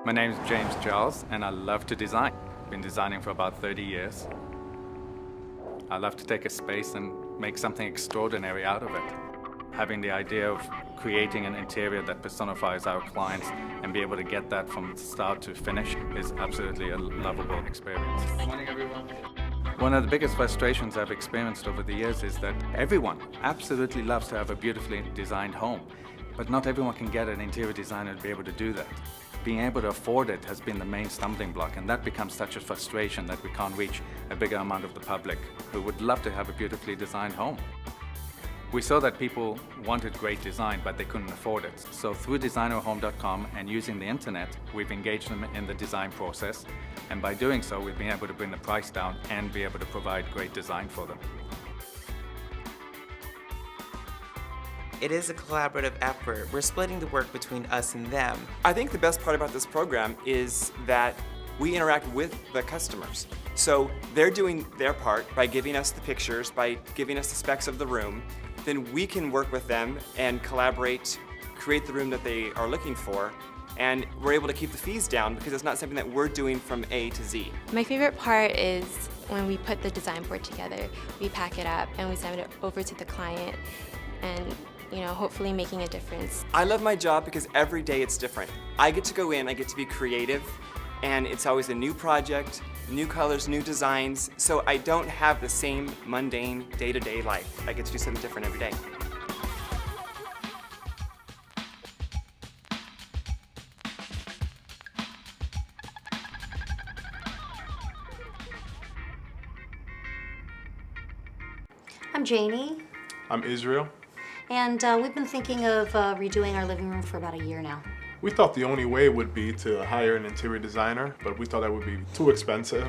My name is James Giles, and I love to design. I've been designing for about 30 years. I love to take a space and make something extraordinary out of it. Having the idea of creating an interior that personifies our clients and be able to get that from start to finish is absolutely a lovable experience. Good morning, everyone. One of the biggest frustrations I've experienced over the years is that everyone absolutely loves to have a beautifully designed home, but not everyone can get an interior designer to be able to do that. Being able to afford it has been the main stumbling block, and that becomes such a frustration that we can't reach a bigger amount of the public who would love to have a beautifully designed home. We saw that people wanted great design, but they couldn't afford it. So through designerhome.com and using the internet, we've engaged them in the design process. And by doing so, we've been able to bring the price down and be able to provide great design for them. It is a collaborative effort. We're splitting the work between us and them. I think the best part about this program is that we interact with the customers. So they're doing their part by giving us the pictures, by giving us the specs of the room. Then we can work with them and collaborate, create the room that they are looking for, and we're able to keep the fees down because it's not something that we're doing from A to Z. My favorite part is when we put the design board together, we pack it up and we send it over to the client and hopefully making a difference. I love my job because every day it's different. I get to go in, I get to be creative, and it's always a new project, new colors, new designs, so I don't have the same mundane day-to-day life. I get to do something different every day. I'm Janie. I'm Israel. And we've been thinking of redoing our living room for about a year now. We thought the only way would be to hire an interior designer, but we thought that would be too expensive.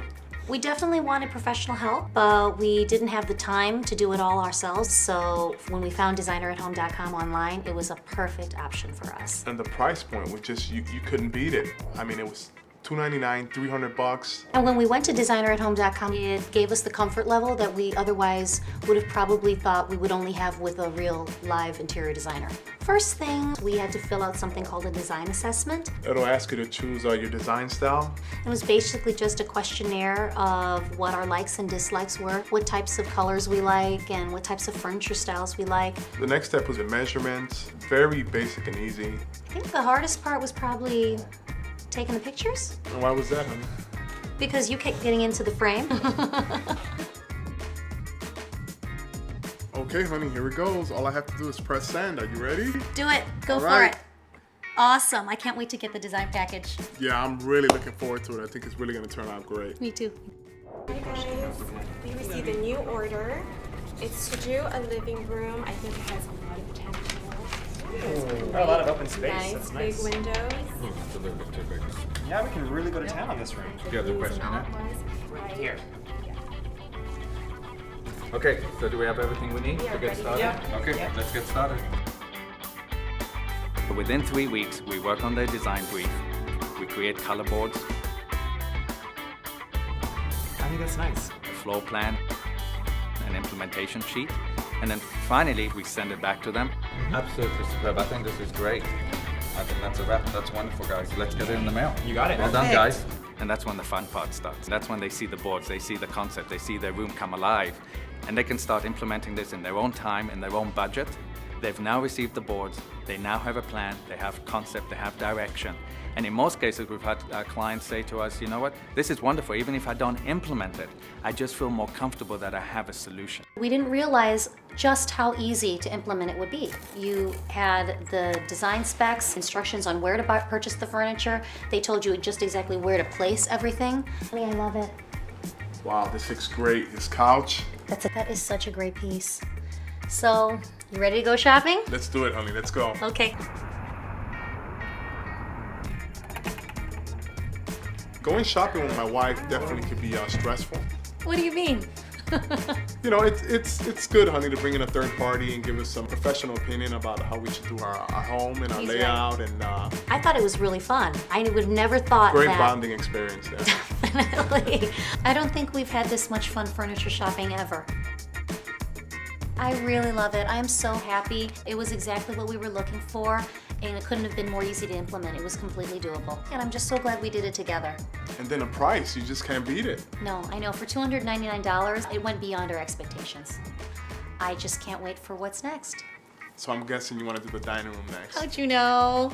We definitely wanted professional help, but we didn't have the time to do it all ourselves. So when we found designerathome.com online, it was a perfect option for us. And the price point was just, you couldn't beat it. I mean, it was $299, $300. And when we went to designerathome.com, it gave us the comfort level that we otherwise would have probably thought we would only have with a real live interior designer. First thing, we had to fill out something called a design assessment. It'll ask you to choose your design style. It was basically just a questionnaire of what our likes and dislikes were, what types of colors we like, and what types of furniture styles we like. The next step was the measurements. Very basic and easy. I think the hardest part was probably taking the pictures. And why was that, honey? Because you kept getting into the frame. Okay, honey, here it goes. All I have to do is press send. Are you ready? Do it. Go for it. Awesome. I can't wait to get the design package. Yeah, I'm really looking forward to it. I think it's really going to turn out great. Me too. Hi guys, we received a new order. It's to do a living room. I think it has a lot of potential. Got a lot of open space. Nice, That's big nice. windows. It's a little bit too big. Yeah, we can really go to town on this room. Do you have the question in it? Right Here. Okay, so do we have everything we need to get started? Yeah. Okay, let's get started. Within 3 weeks, we work on the design brief. We create color boards, I think that's nice. a floor plan, an implementation sheet, and then finally we send it back to them. Absolutely superb. I think this is great. I think that's a wrap. That's wonderful, guys. Let's get it in the mail. You got it. Well done, Perfect. guys. And that's when the fun part starts. That's when they see the boards, they see the concept, they see their room come alive, and they can start implementing this in their own time, in their own budget. They've now received the boards, they now have a plan, they have concept, they have direction. And in most cases, we've had our clients say to us, you know what, this is wonderful. Even if I don't implement it, I just feel more comfortable that I have a solution. We didn't realize just how easy to implement it would be. You had the design specs, instructions on where to purchase the furniture. They told you just exactly where to place everything. I love it. Wow, this looks great. This couch. That is such a great piece. So, you ready to go shopping? Let's do it, honey. Let's go. Okay. Going shopping with my wife definitely could be stressful. What do you mean? You know, it's good, honey, to bring in a third party and give us some professional opinion about how we should do our home and our He's layout right. and I thought it was really fun. I would have never thought great that. bonding experience there. Definitely. I don't think we've had this much fun furniture shopping ever. I really love it. I am so happy. It was exactly what we were looking for, And it couldn't have been more easy to implement. It was completely doable. And I'm just so glad we did it together. And then the price, you just can't beat it. No, I know, for $299, it went beyond our expectations. I just can't wait for what's next. So I'm guessing you want to do the dining room next. How'd you know?